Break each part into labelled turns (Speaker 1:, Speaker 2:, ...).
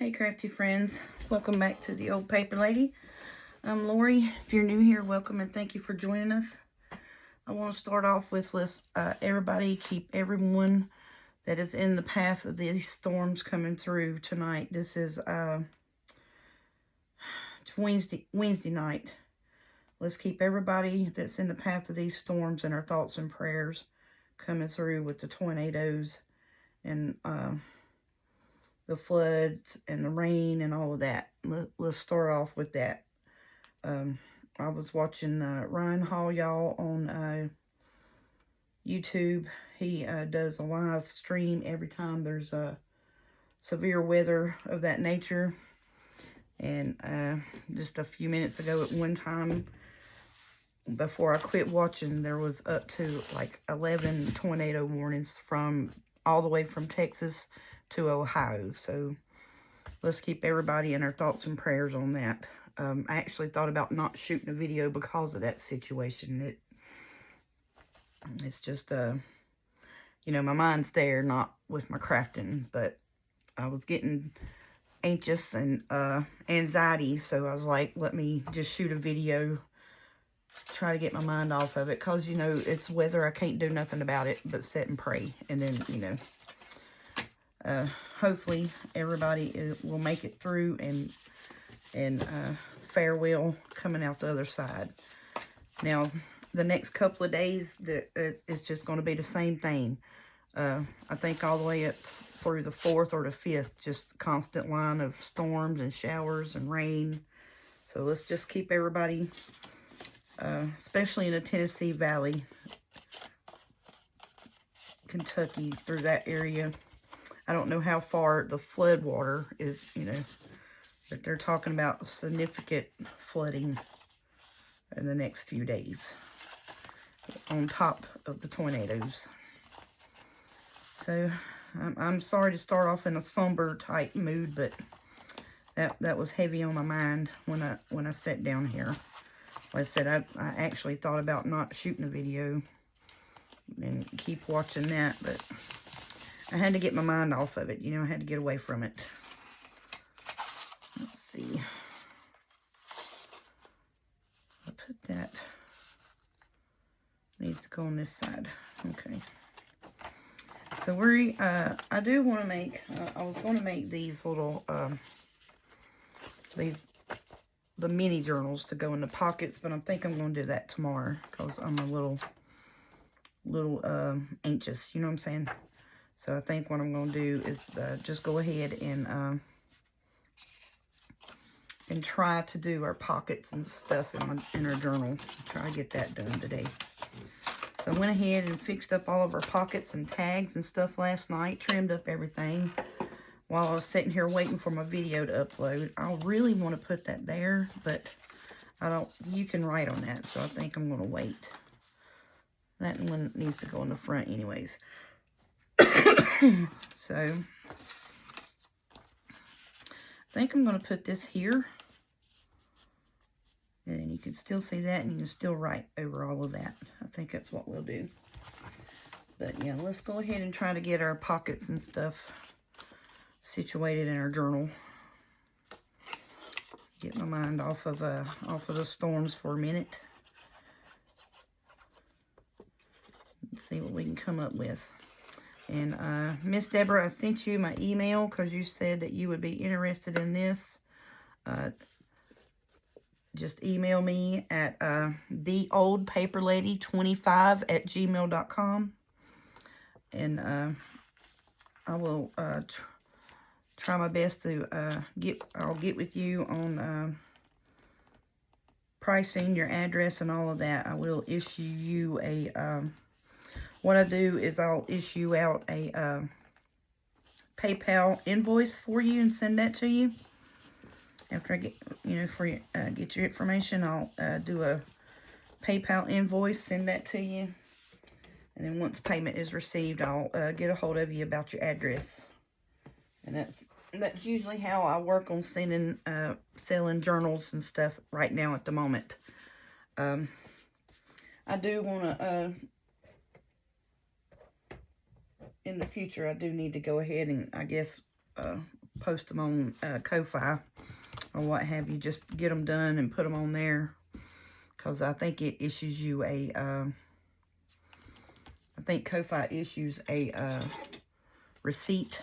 Speaker 1: Hey crafty friends, welcome back to the Old Paper Lady. I'm Lori. If you're new here, welcome and thank you for joining us. I want to start off with let's everybody keep everyone that is in the path of these storms coming through tonight. This is Wednesday night. Let's keep everybody that's in the path of these storms in our thoughts and prayers coming through with the tornadoes and the floods and the rain and all of that. Let's start off with that. I was watching Ryan Hall, y'all, on YouTube. He does a live stream every time there's severe weather of that nature. And just a few minutes ago at one time, before I quit watching, there was up to like 11 tornado warnings from all the way from Texas to Ohio. So let's keep everybody in our thoughts and prayers on that. I actually thought about not shooting a video because of that situation. It's just, you know, my mind's there, not with my crafting, but I was getting anxious and anxiety, so I was like, let me just shoot a video, try to get my mind off of it, because, you know, it's weather. I can't do nothing about it but sit and pray, and then, you know, hopefully everybody will make it through and fare well coming out the other side. Now, the next couple of days, it's just going to be the same thing. I think all the way up through the 4th or the 5th, just constant line of storms and showers and rain. So let's just keep everybody, especially in the Tennessee Valley, Kentucky, through that area. I don't know how far the flood water is, you know, but they're talking about significant flooding in the next few days on top of the tornadoes. So I'm sorry to start off in a somber type mood, but that was heavy on my mind when I sat down here. Like I said, I actually thought about not shooting a video and keep watching that, but I had to get my mind off of it. You know, I had to get away from it. Let's see. I'll put that. Needs to go on this side. Okay. So I do want to make, I was going to make these little, the mini journals to go in the pockets, but I think I'm going to do that tomorrow because I'm a little anxious, you know what I'm saying? So I think what I'm going to do is just go ahead and try to do our pockets and stuff in our journal. Try to get that done today. So I went ahead and fixed up all of our pockets and tags and stuff last night, trimmed up everything while I was sitting here waiting for my video to upload. I really want to put that there, but you can write on that, so I think I'm going to wait. That one needs to go in the front anyways. So I think I'm going to put this here. And you can still see that, and you can still write over all of that. I think that's what we'll do. But yeah, let's go ahead and try to get our pockets and stuff situated in our journal. Get my mind off of the storms for a minute. Let's see what we can come up with. And Miss Deborah, I sent you my email because you said that you would be interested in this. Just email me at theoldpaperlady25@gmail.com, and I will try my best to I'll get with you on pricing, your address, and all of that. I will issue you a what I do is I'll issue out a PayPal invoice for you and send that to you. After I get, you know, get your information, I'll do a PayPal invoice, send that to you. And then once payment is received, I'll get a hold of you about your address. And that's usually how I work on selling journals and stuff right now at the moment. I do want to, in the future, I do need to go ahead and, I guess, post them on Ko-Fi or what have you. Just get them done and put them on there, because I think it issues you a, I think Ko-Fi issues a receipt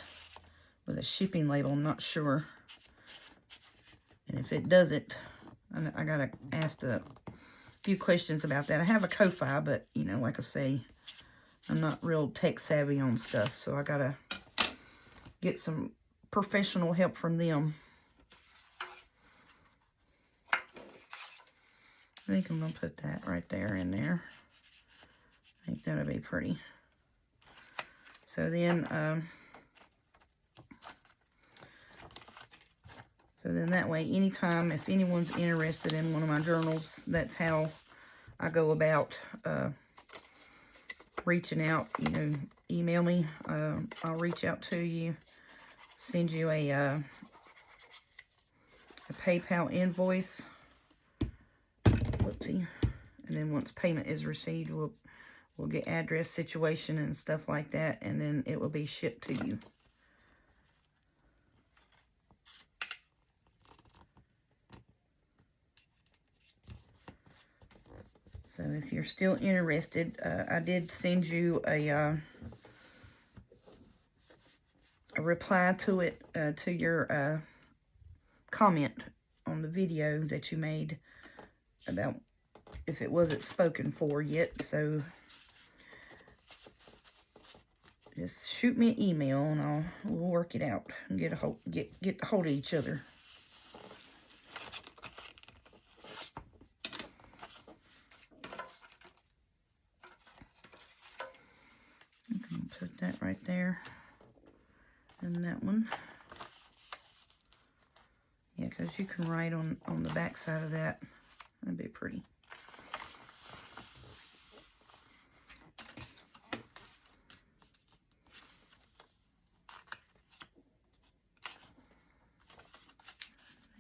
Speaker 1: with a shipping label. I'm not sure. And if it doesn't, I gotta ask a few questions about that. I have a Ko-Fi, but, you know, like I say, I'm not real tech savvy on stuff, so I gotta get some professional help from them. I think I'm gonna put that right there in there. I think that'll be pretty. So then, that way, anytime if anyone's interested in one of my journals, that's how I go about reaching out. You know, email me. I'll reach out to you, send you a PayPal invoice. Whoopsie. And then once payment is received, we'll get address situation and stuff like that, and then it will be shipped to you. So if you're still interested, I did send you a reply to it, to your comment on the video that you made about if it wasn't spoken for yet. So just shoot me an email and we'll work it out and get a hold of each other. Put that right there, and that one. Yeah, because you can write on the back side of that. That'd be pretty.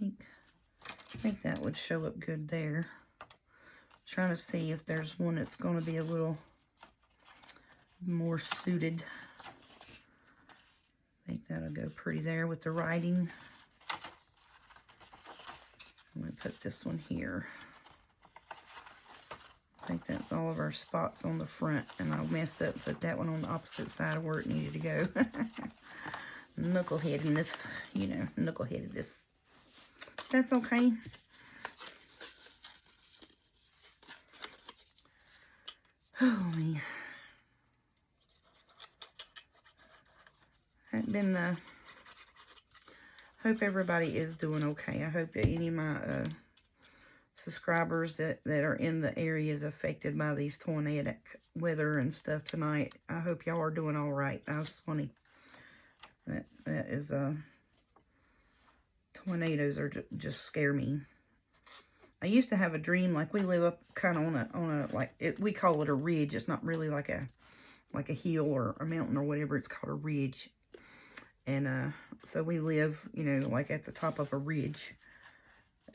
Speaker 1: I think that would show up good there. Trying to see if there's one that's going to be a little more suited. I think that'll go pretty there with the writing. I'm going to put this one here. I think that's all of our spots on the front, and I messed up, put that one on the opposite side of where it needed to go. Knuckleheadedness, you know, knuckleheadedness. That's okay. Oh, man. I've been, hope everybody is doing okay. I hope that any of my subscribers that are in the areas affected by these tornadic weather and stuff tonight, I hope y'all are doing all right. That's funny. That is, tornadoes are just scare me. I used to have a dream, like we live up kind of on a like we call it a ridge. It's not really like a hill or a mountain or whatever. It's called a ridge. And so we live, you know, like at the top of a ridge.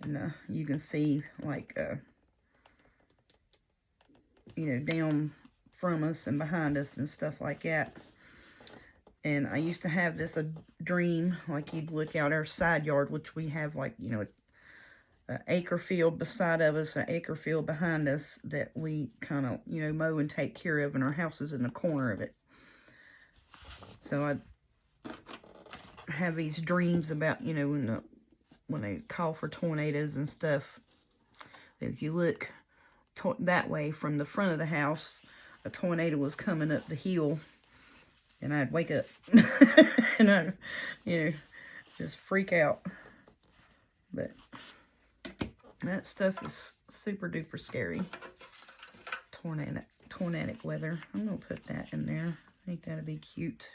Speaker 1: And you can see like you know, down from us and behind us and stuff like that. And I used to have this a dream, like you'd look out our side yard, which we have like, you know, an acre field beside of us, an acre field behind us that we kind of, you know, mow and take care of, and our house is in the corner of it. So I have these dreams about, you know, when they call for tornadoes and stuff. If you look that way from the front of the house, a tornado was coming up the hill, and I'd wake up and I'd, you know, just freak out. But that stuff is super duper scary. Tornadic weather. I'm gonna put that in there. I think that'd be cute.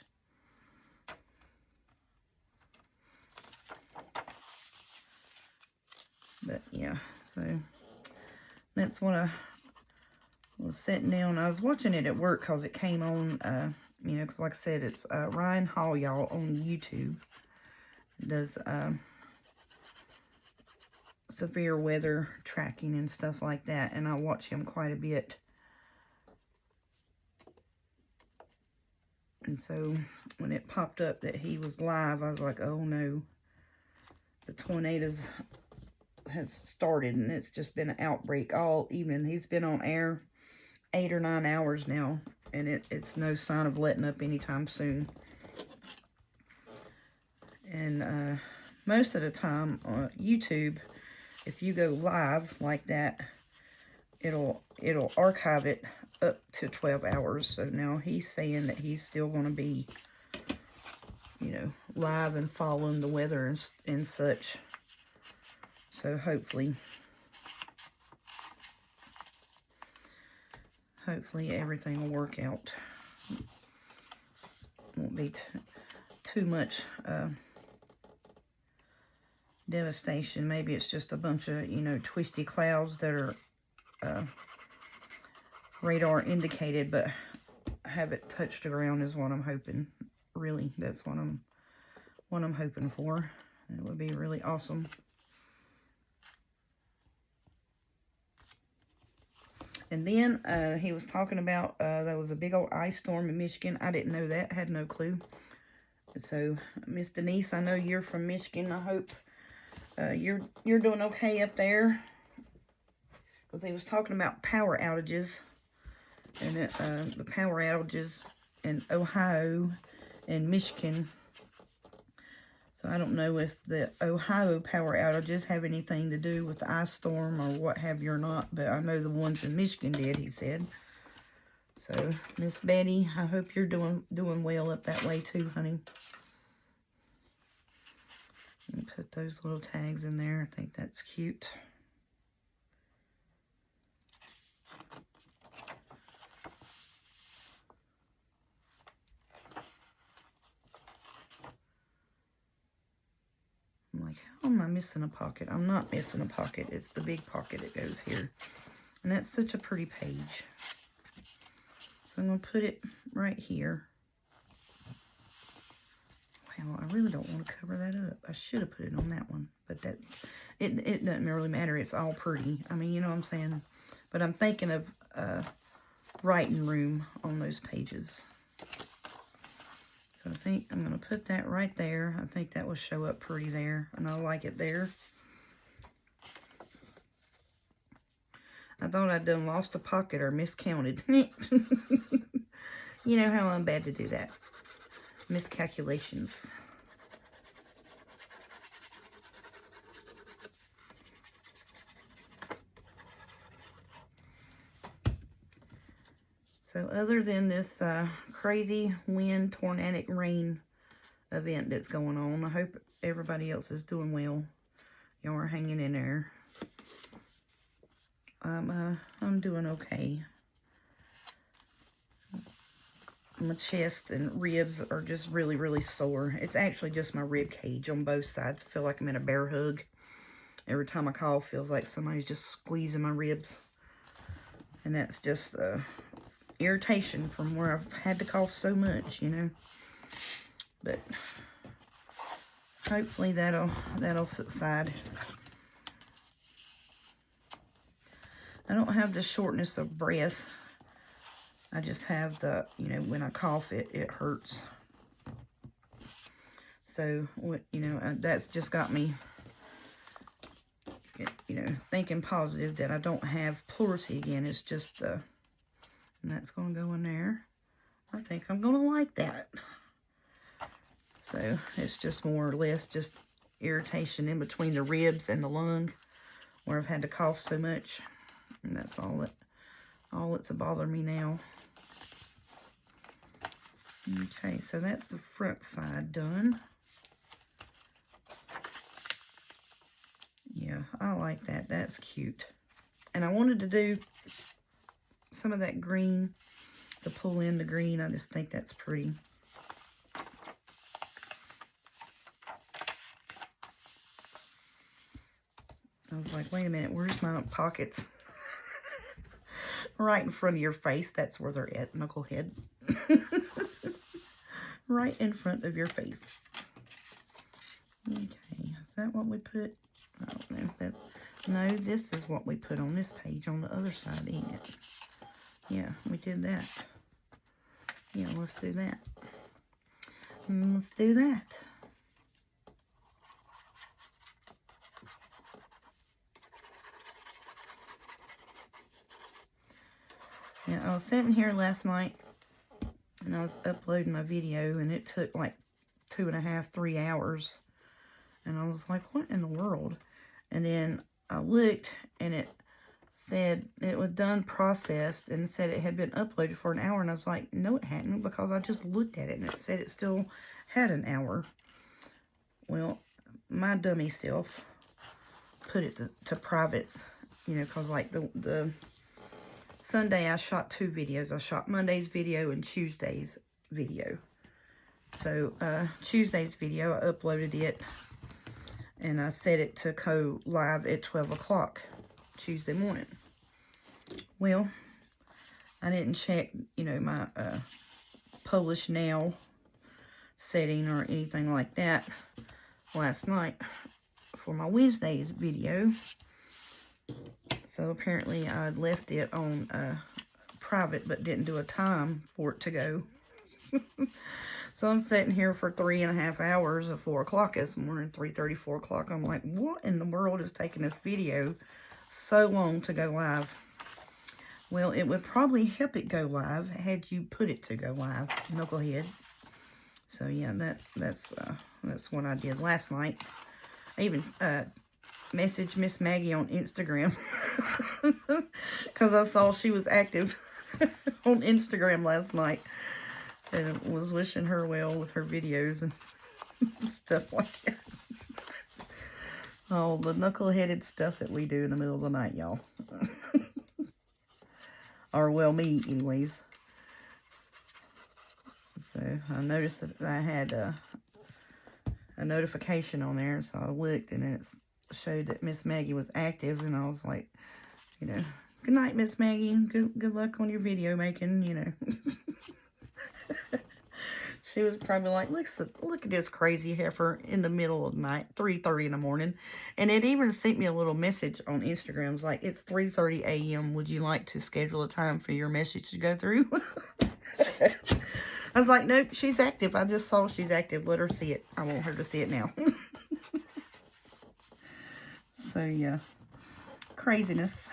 Speaker 1: But yeah, so that's what I was sitting down. I was watching it at work because it came on, you know, because like I said, it's Ryan Hall, y'all, on YouTube. It does severe weather tracking and stuff like that, and I watch him quite a bit. And so when it popped up that he was live, I was like, oh no, the tornadoes has started, and it's just been an outbreak all evening. He's been on air 8 or 9 hours now, and it's no sign of letting up anytime soon. And most of the time on YouTube, if you go live like that, it'll archive it up to 12 hours. So now he's saying that he's still going to be, you know, live and following the weather and such. So hopefully everything will work out. Won't be too much devastation. Maybe it's just a bunch of, you know, twisty clouds that are radar indicated, but have it touch the ground is what I'm hoping. Really, that's what I'm hoping for. It would be really awesome. And then he was talking about there was a big old ice storm in Michigan. I didn't know that. Had no clue. So, Miss Denise, I know you're from Michigan. I hope you're doing okay up there. Because he was talking about power outages. And the power outages in Ohio and Michigan. So I don't know if the Ohio power outages have anything to do with the ice storm or what have you or not, but I know the ones in Michigan did, he said. So, Miss Betty, I hope you're doing well up that way too, honey. And put those little tags in there. I think that's cute. I'm like, how am I missing a pocket? I'm not missing a pocket. It's the big pocket that goes here. And that's such a pretty page. So I'm going to put it right here. Well, I really don't want to cover that up. I should have put it on that one. But that it doesn't really matter. It's all pretty. I mean, you know what I'm saying? But I'm thinking of writing room on those pages. So I think I'm going to put that right there. I think that will show up pretty there. And I like it there. I thought I'd done lost a pocket or miscounted. You know how I'm bad to do that. Miscalculations. So other than this crazy wind, tornadic rain event that's going on, I hope everybody else is doing well. Y'all are hanging in there. I'm doing okay. My chest and ribs are just really, really sore. It's actually just my rib cage on both sides. I feel like I'm in a bear hug. Every time I cough, feels like somebody's just squeezing my ribs. And that's just irritation from where I've had to cough so much, you know. But hopefully that'll subside. I don't have the shortness of breath. I just have the, you know, when I cough, it hurts. So, you know, that's just got me, you know, thinking positive that I don't have pleurisy again. It's just, and that's going to go in there. I think I'm going to like that. So, it's just more or less just irritation in between the ribs and the lung where I've had to cough so much. And that's all that's bothering me now. Okay, so that's the front side done. Yeah, I like that. That's cute. And I wanted to do some of that green, to pull in the green. I just think that's pretty. I was like, wait a minute, where's my pockets? Right in front of your face. That's where they're at, knucklehead. Right in front of your face. Okay, is that what we put? I don't know if that... No, this is what we put on this page on the other side, ain't it? Yeah, we did that. Yeah, let's do that. Let's do that. Yeah, I was sitting here last night and I was uploading my video, and it took like 2.5, 3 hours. And I was like, what in the world? And then I looked, and it said it was done, processed, and said it had been uploaded for an hour. And I was like, no, it hadn't, because I just looked at it and it said it still had an hour. Well, my dummy self put it to private, you know, because like the Sunday I shot 2 videos. I shot Monday's video and Tuesday's video. So Tuesday's video, I uploaded it, and I set it to go live at 12 o'clock Tuesday morning. Well, I didn't check, you know, my Publish Now setting or anything like that last night for my Wednesday's video. So apparently I'd left it on private, but didn't do a time for it to go. So I'm sitting here for 3.5 hours at 4 o'clock this morning, 3:30, 4 o'clock. I'm like, what in the world is taking this video so long to go live? Well, it would probably help it go live had you put it to go live, Knucklehead. So yeah, that's what I did last night. I even messaged Miss Maggie on Instagram because I saw she was active on Instagram last night, and was wishing her well with her videos and stuff like that. Oh, the knuckle-headed stuff that we do in the middle of the night, y'all. Or, well, me, anyways. So, I noticed that I had a notification on there, so I looked, and it showed that Miss Maggie was active, and I was like, you know, good night, Miss Maggie. Good luck on your video making, you know. She was probably like, look at this crazy heifer in the middle of the night, 3:30 in the morning. And it even sent me a little message on Instagram. It's like, it's 3:30 a.m. Would you like to schedule a time for your message to go through? I was like, nope, she's active. I just saw she's active. Let her see it. I want her to see it now. So, yeah. Craziness.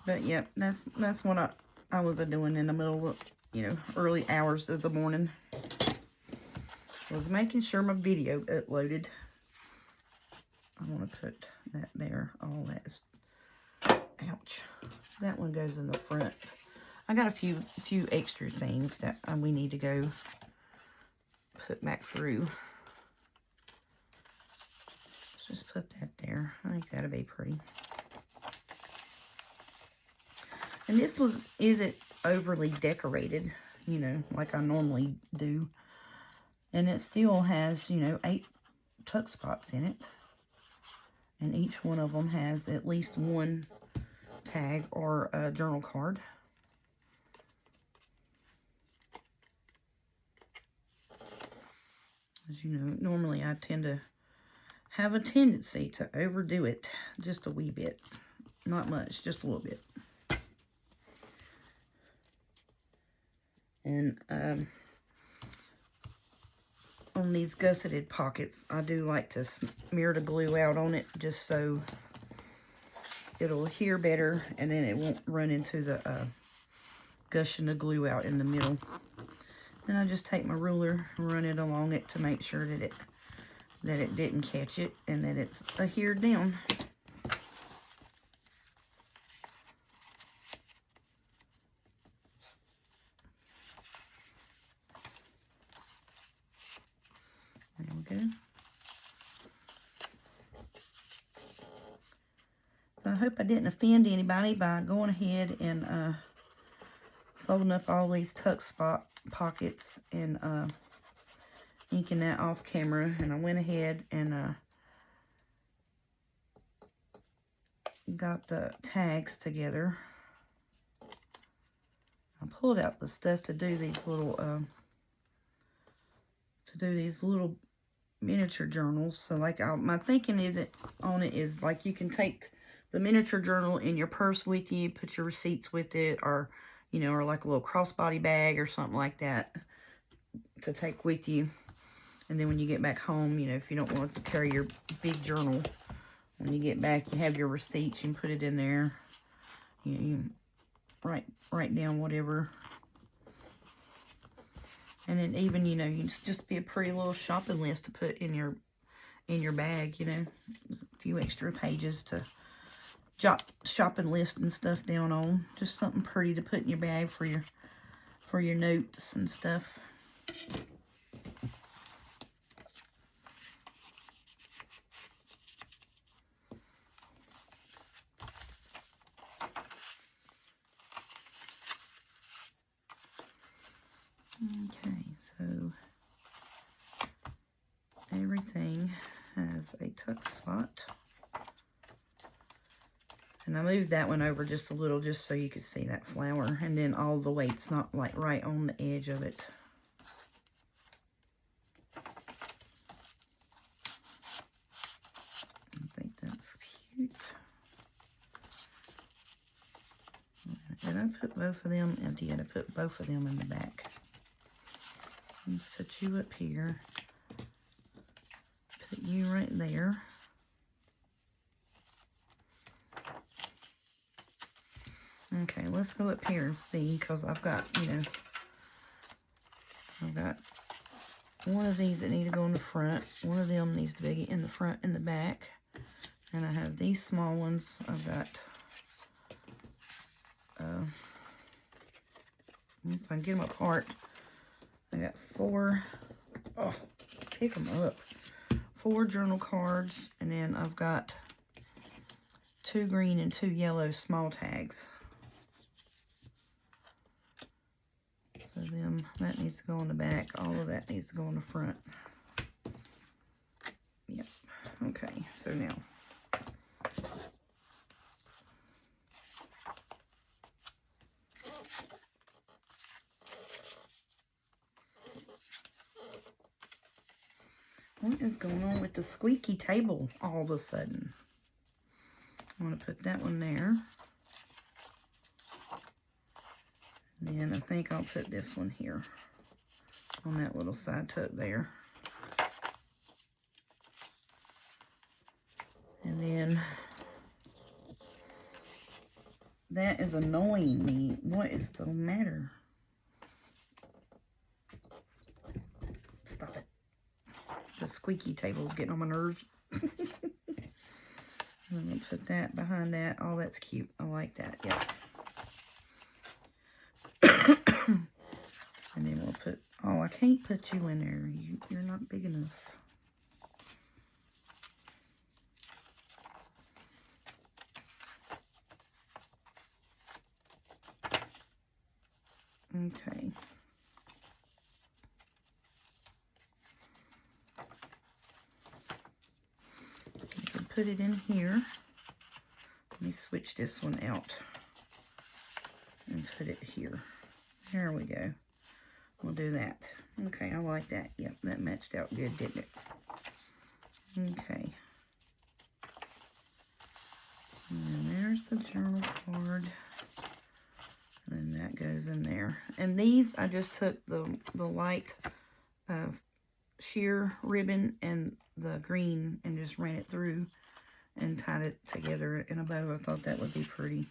Speaker 1: But, yeah, that's what I was doing in the middle of, you know, early hours of the morning. Was making sure my video uploaded. I want to put that there. All that is, ouch. That one goes in the front. I got a few extra things that we need to go put back through. Just put that there. I think that'll be pretty. And this isn't overly decorated, you know, like I normally do. And it still has, you know, 8 tuck spots in it. And each one of them has at least one tag or a journal card. As you know, normally I tend to have a tendency to overdo it just a wee bit. Not much, just a little bit. And on these gusseted pockets, I do like to smear the glue out on it just so it'll adhere better, and then it won't run into the gushing the glue out in the middle. Then I just take my ruler and run it along it to make sure that it didn't catch it and that it's adhered down. There we go. So I hope I didn't offend anybody by going ahead and folding up all these tuck spot pockets and inking that off camera. And I went ahead and got the tags together. I pulled out the stuff to do these little miniature journals. So like my thinking on it is like you can take the miniature journal in your purse with you, put your receipts with it, or you know, or like a little crossbody bag or something like that to take with you. And then when you get back home, you know, if you don't want to carry your big journal, when you get back, you have your receipts. You can put it in there. You write down whatever. And then even, you know, you just be a pretty little shopping list to put in your bag, you know. A few extra pages to jot shopping list and stuff down on. Just something pretty to put in your bag for your notes and stuff. Okay, so everything has a tuck spot. And I moved that one over just a little just so you could see that flower. And then all the weight's not like right on the edge of it. I think that's cute. Did I put both of them? I did. I put both of them in the back. Let's put you up here. Put you right there. Okay, let's go up here and see, because I've got, you know, I've got one of these that need to go in the front. One of them needs to be in the front and the back. And I have these small ones. I've got, if I can get them apart, I got 4, oh, pick them up. 4 journal cards, and then I've got 2 green and 2 yellow small tags. So then that needs to go on the back. All of that needs to go on the front. Yep. Okay, so now what is going on with the squeaky table all of a sudden? I'm going to put that one there. And then I think I'll put this one here on that little side tuck there. And then that is annoying me. What is the matter? Stop it. The squeaky table is getting on my nerves. I'm going to put that behind that. Oh, that's cute. I like that. Yeah. And then we'll put, oh, I can't put you in there. You're not big enough. Okay. You can put it in here. Let me switch this one out and put it here. There we go. We'll do that. Okay, I like that. Yep, that matched out good, didn't it? Okay. And there's the journal card. And that goes in there. And these, I just took the light sheer ribbon and the green and just ran it through and tied it together in a bow. I thought that would be pretty.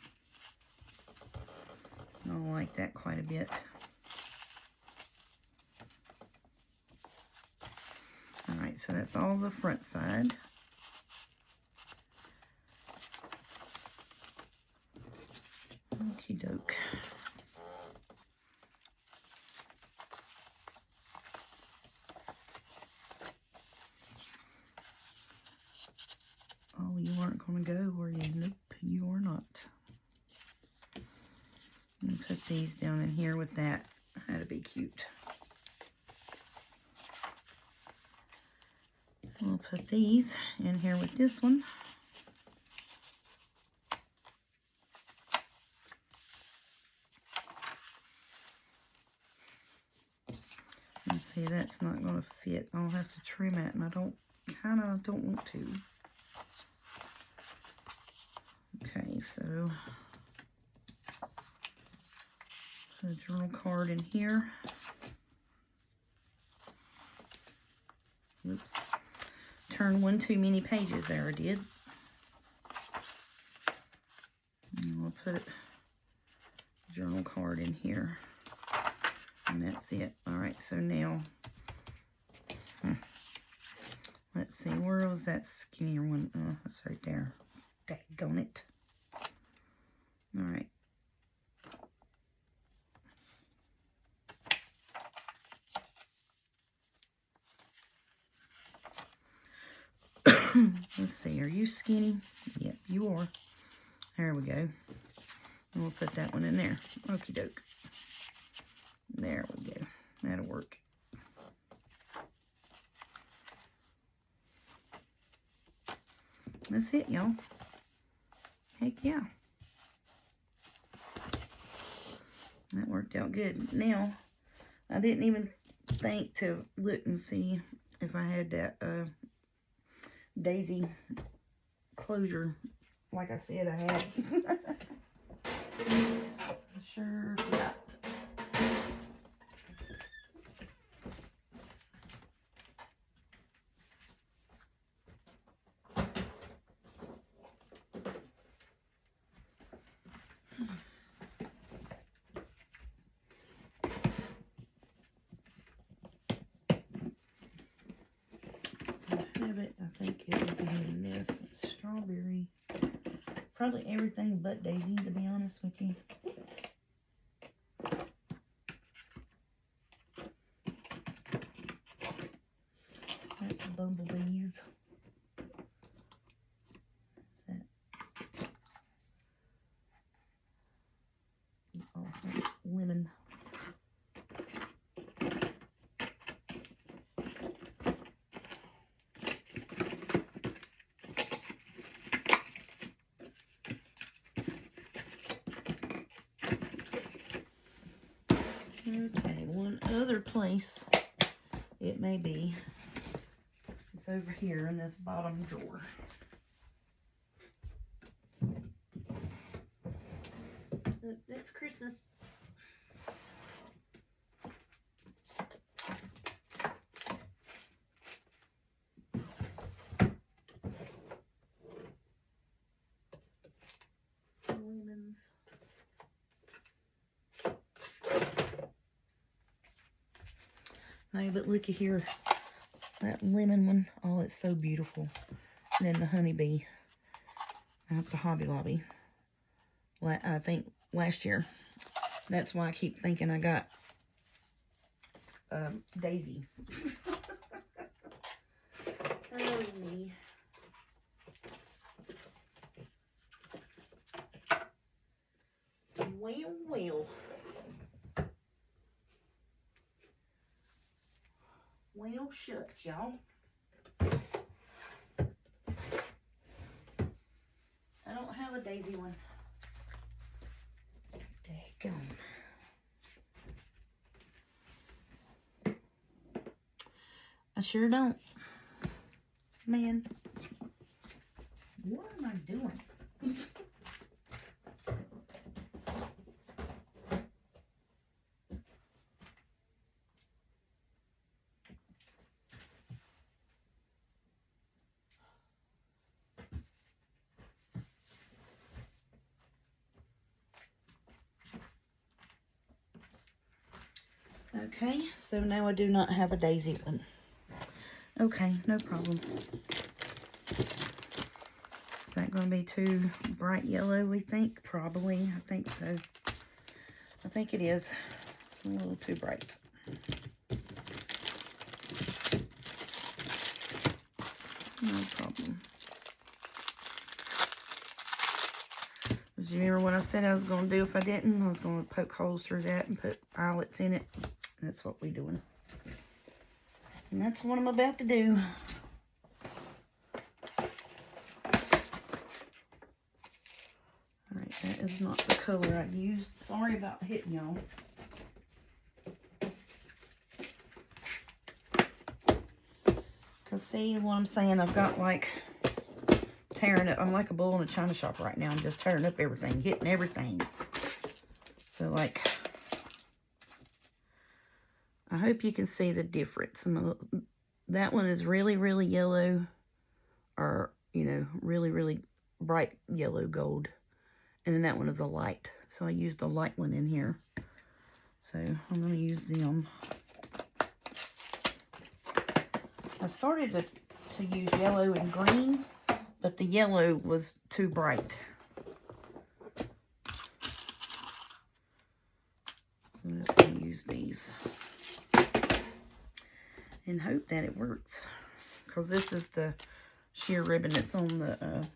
Speaker 1: I like that quite a bit. Alright, so that's all the front side. Okie doke. Oh, you aren't going to go, were you? Nope, you are not. I'm going to put these down in here with that. That'd be cute. We'll put these in here with this one. And see, that's not going to fit. I'll have to trim it, and I kind of don't want to. Okay, so Put a journal card in here. Oops. Turn one too many pages there, I did. And we'll put a journal card in here. And that's it. Alright, so now, let's see, where was that skinnier one? Oh, that's right there. Daggone it. Alright. Let's see, are you skinny? Yep, you are. There we go. And we'll put that one in there. Okie doke. There we go. That'll work. That's it, y'all. Heck yeah. That worked out good. Now, I didn't even think to look and see if I had that daisy closure like I said I had. Sure forgot. I think it would be in this. It's strawberry. Probably everything but daisy, to be honest with you. That's bumblebees. That's that. Oh, that's lemon. Okay, one other place it may be is over here in this bottom drawer. It's Christmas. Lemons. No, but looky here. It's that lemon one. Oh, it's so beautiful. And then the honeybee out the Hobby Lobby. I think last year. That's why I keep thinking I got Daisy. Oh, me. Well, well. Well, shucks, y'all. I don't have a daisy one. Daggone. I sure don't. Man. What am I doing? Okay, so now I do not have a daisy one. Okay, no problem. Is that going to be too bright yellow, we think? Probably. I think so. I think it is. It's a little too bright. No problem. Do you remember what I said I was going to do if I didn't? I was going to poke holes through that and put eyelets in it. That's what we're doing. And that's what I'm about to do. Alright, that is not the color I used. Sorry about hitting y'all. Because see what I'm saying? I've got like tearing up. I'm like a bull in a china shop right now. I'm just tearing up everything, hitting everything. So like, hope you can see the difference. That one is really, really yellow, or, you know, really, really bright yellow gold. And then that one is a light. So I used a light one in here. So I'm going to use them. I started to use yellow and green, but the yellow was too bright. I'm just going to use these and hope that it works, because this is the sheer ribbon that's on the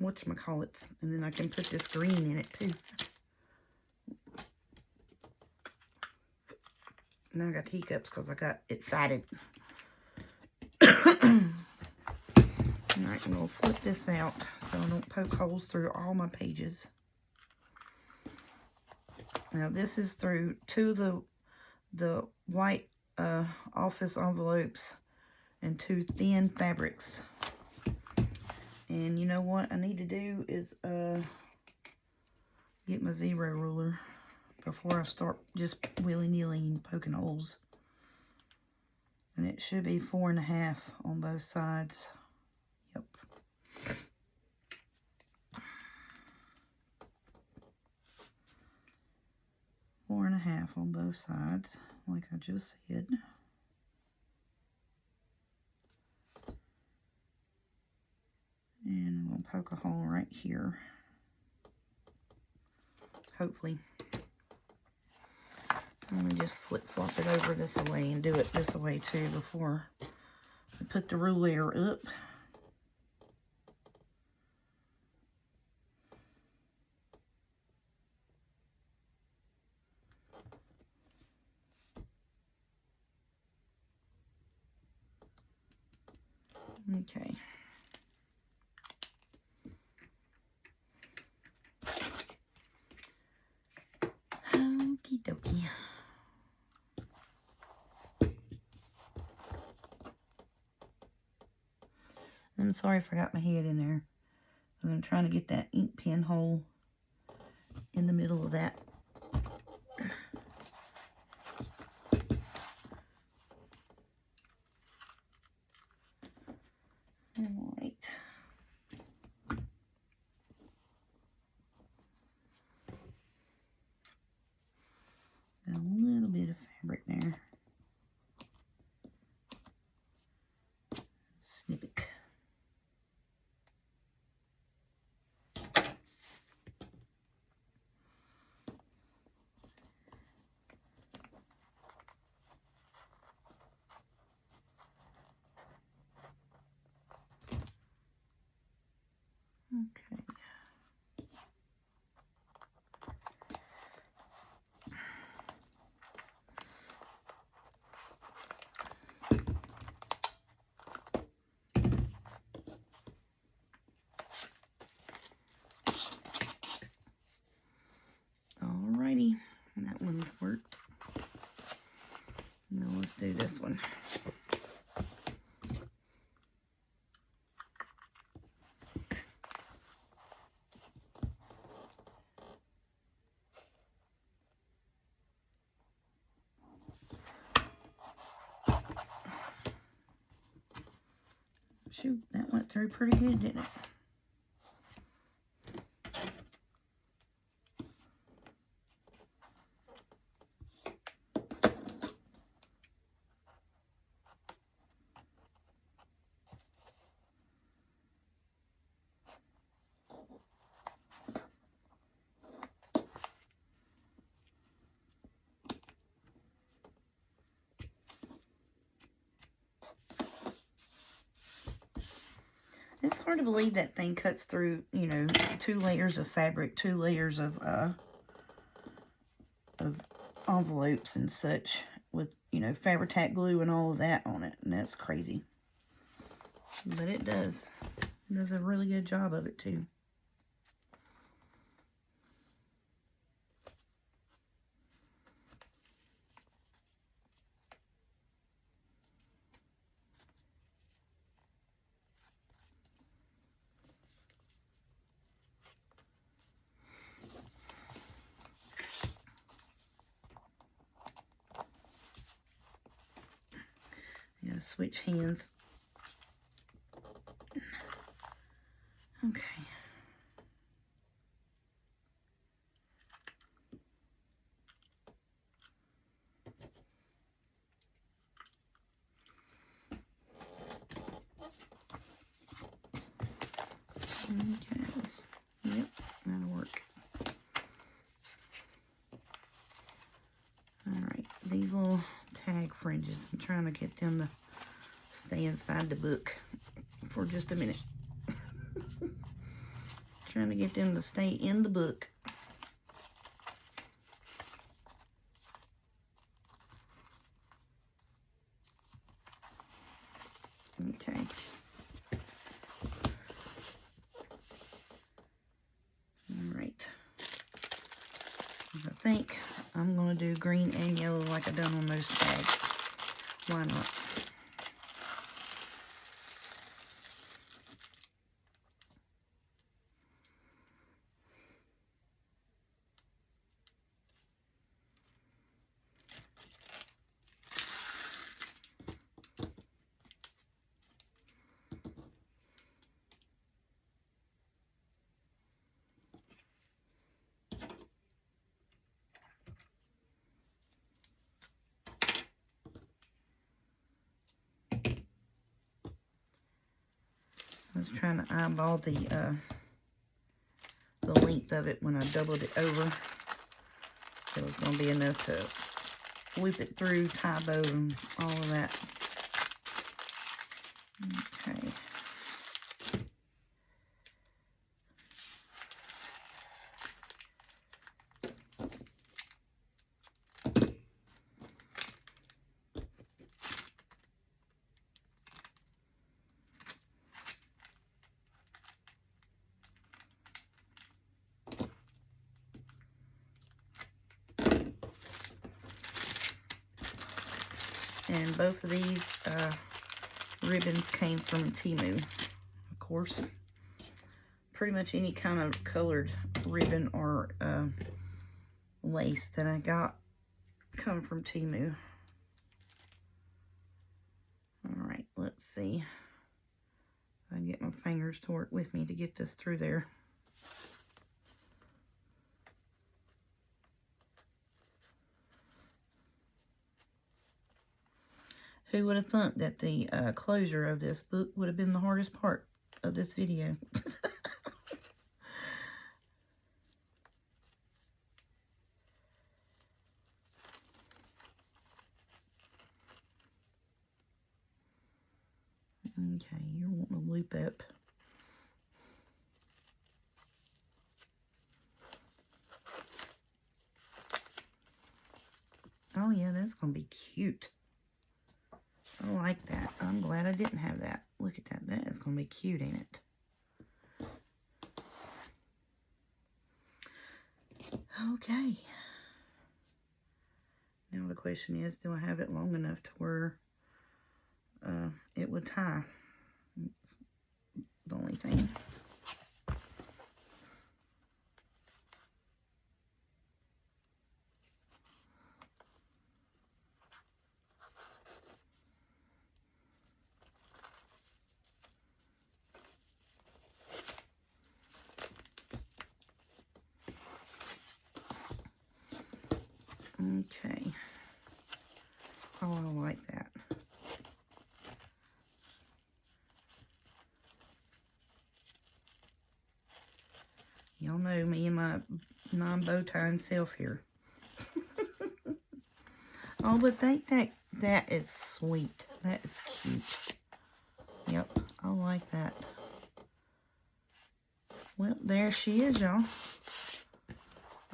Speaker 1: whatchamacallits, and then I can put this green in it too. Now I got hiccups because I got excited. Alright, I'm going to flip this out so I don't poke holes through all my pages. Now this is through two of the white office envelopes and two thin fabrics. And you know what I need to do is get my 0 ruler before I start just willy-nilly and poking holes. And it should be 4.5 on both sides. Yep. Four and a half on both sides, like I just said. And I'm going to poke a hole right here. Hopefully. I'm going to just flip-flop it over this way and do it this way too before I put the ruler up. Okay. Okie dokie. I'm sorry I forgot my head in there. I'm trying to get that ink pen hole in the middle of that. Alright. Got a little bit of fabric there. Snip it. Okay. Alrighty, that one's worked. Now let's do this one. Shoot, that went through pretty good, didn't it? It's hard to believe that thing cuts through, you know, 2 layers of fabric, 2 layers of envelopes and such with, you know, Fabri-Tac glue and all of that on it. And that's crazy. But it does. It does a really good job of it too. switch hands. Okay. Okay. Yep, that'll work. Alright, these little tag fringes, I'm trying to get them to stay inside the book for just a minute. Trying to get them to stay in the book. Okay. Alright. I think I'm going to do green and yellow like I done on those tags. Why not? I was trying to eyeball the length of it when I doubled it over. It was going to be enough to whip it through, tie bow, and all of that. Okay. And both of these ribbons came from Temu, of course. Pretty much any kind of colored ribbon or lace that I got come from Temu. Alright, let's see. I can get my fingers to work with me to get this through there. Who would have thought that the closure of this book would have been the hardest part of this video? Okay, you're wanting to loop up. Oh yeah, that's going to be cute. I like that. I'm glad I didn't have that. Look at that. That is going to be cute, ain't it? Okay. Now the question is, do I have it long enough to where it would tie? That's the only thing. Okay. Oh, I like that. Y'all know me and my non-bow tying self here. Oh, but that is sweet. That is cute. Yep, I like that. Well, there she is, y'all.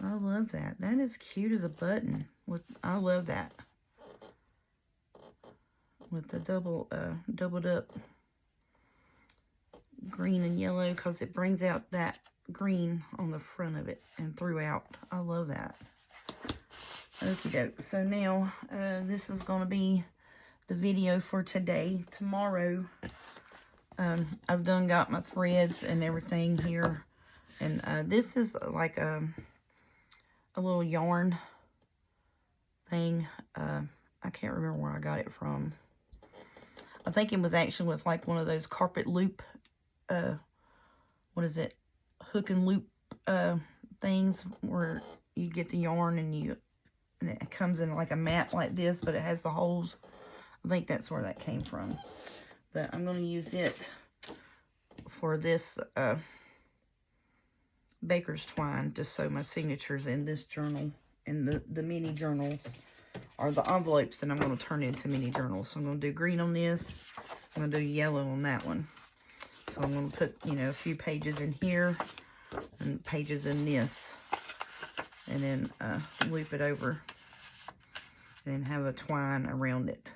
Speaker 1: I love that. That is cute as a button. I love that. With the doubled up green and yellow, because it brings out that green on the front of it and throughout. I love that. Okie doke. So now this is going to be the video for today. Tomorrow I've done got my threads and everything here, and this is like a little yarn thing. I can't remember where I got it from. I think it was actually with like one of those carpet loop, what is it, hook and loop things where you get the yarn and it comes in like a mat like this, but it has the holes. I think that's where that came from. But I'm going to use it for this baker's twine to sew my signatures in this journal. And the mini journals are the envelopes that I'm going to turn into mini journals. So I'm going to do green on this. I'm going to do yellow on that one. So I'm going to put, you know, a few pages in here and pages in this. And then loop it over. And then have a twine around it.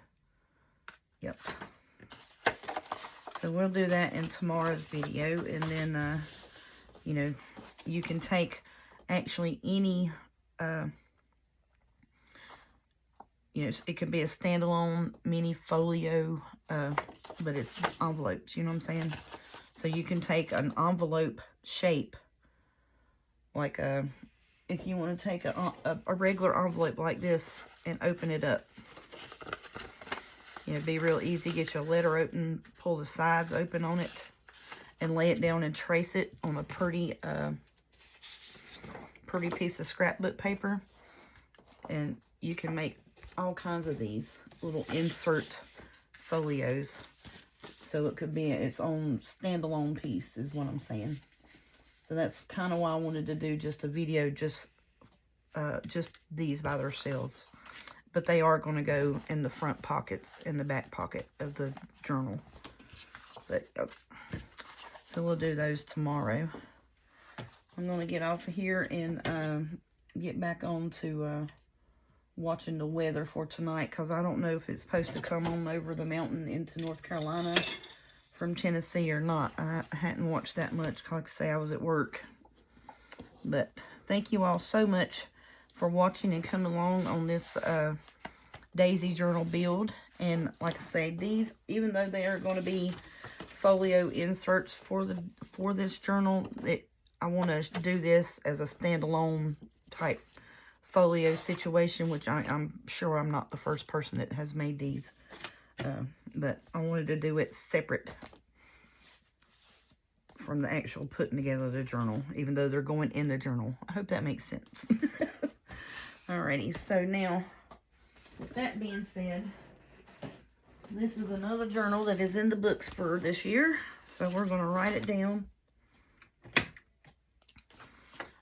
Speaker 1: Yep. So we'll do that in tomorrow's video. And then, you know, you can take actually any, you know, it can be a standalone mini folio, but it's envelopes, you know what I'm saying? So you can take an envelope shape, like if you want to take a regular envelope like this and open it up. You know, it'd be real easy. Get your letter open, pull the sides open on it, and lay it down and trace it on a pretty piece of scrapbook paper. And you can make all kinds of these little insert folios. So it could be its own standalone piece is what I'm saying. So that's kind of why I wanted to do just a video, just these by themselves. But they are going to go in the front pockets, in the back pocket of the journal. But so we'll do those tomorrow. I'm going to get off of here and get back on to watching the weather for tonight, because I don't know if it's supposed to come on over the mountain into North Carolina from Tennessee or not. I hadn't watched that much. Like I say, I was at work. But thank you all so much for watching and coming along on this daisy journal build. And like I say, these, even though they are going to be folio inserts for this journal, I want to do this as a standalone type folio situation, which I'm sure I'm not the first person that has made these, but I wanted to do it separate from the actual putting together the journal, even though they're going in the journal. I hope that makes sense. Alrighty, so now, with that being said, this is another journal that is in the books for this year, so we're going to write it down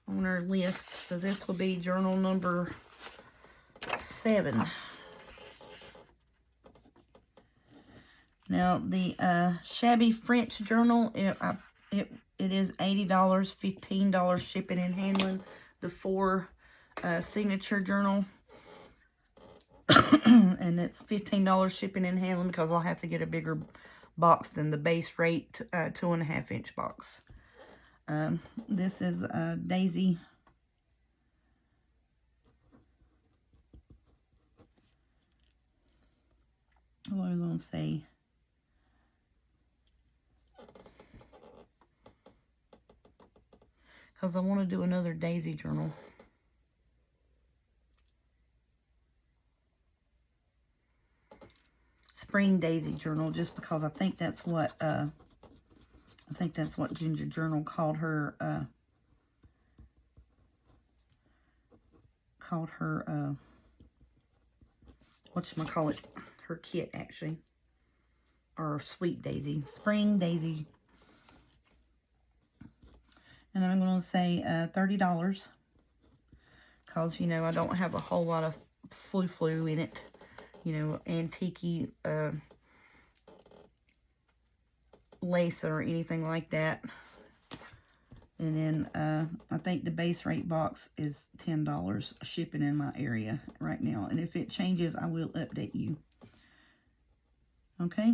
Speaker 1: on our list. So this will be journal number 7. Now the shabby French journal, it is $80, $15 shipping and handling. The 4 signature journal, and it's $15 shipping and handling, because I'll have to get a bigger box than the base rate 2.5-inch box. This is Daisy. What am I going to say? Because I want to do another Daisy journal. Spring Daisy journal, just because I think that's what Ginger Journal called her whatchamacallit, her kit actually, or Sweet Daisy, Spring Daisy. And I'm going to say $30, because, you know, I don't have a whole lot of flu in it, you know, antique lace or anything like that. And then I think the base rate box is $10 shipping in my area right now. And if it changes, I will update you. Okay,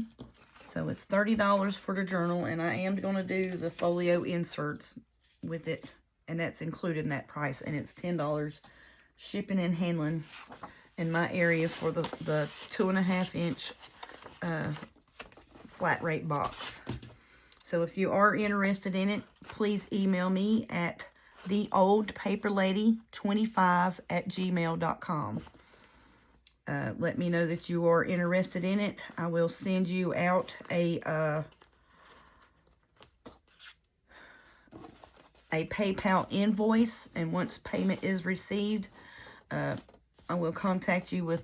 Speaker 1: so it's $30 for the journal, and I am going to do the folio inserts with it, and that's included in that price, and it's $10 shipping and handling in my area for the 2.5-inch flat rate box. So if you are interested in it, please email me at theoldpaperlady25@gmail.com. Let me know that you are interested in it. I will send you out a PayPal invoice, and once payment is received, I will contact you with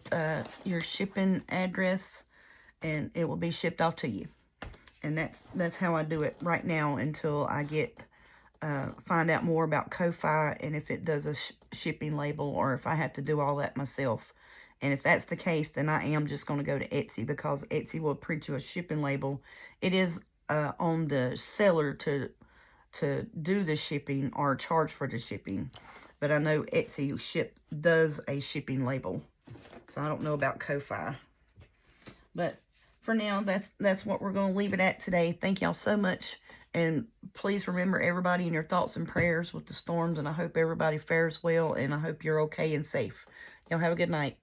Speaker 1: your shipping address, and it will be shipped off to you. And that's how I do it right now until I get find out more about Ko-Fi and if it does a shipping label, or if I have to do all that myself. And if that's the case, then I am just going to go to Etsy, because Etsy will print you a shipping label. It is on the seller to do the shipping or charge for the shipping. But I know Etsy does a shipping label. So I don't know about Ko-Fi. But for now, that's what we're going to leave it at today. Thank y'all so much. And please remember everybody in your thoughts and prayers with the storms. And I hope everybody fares well. And I hope you're okay and safe. Y'all have a good night.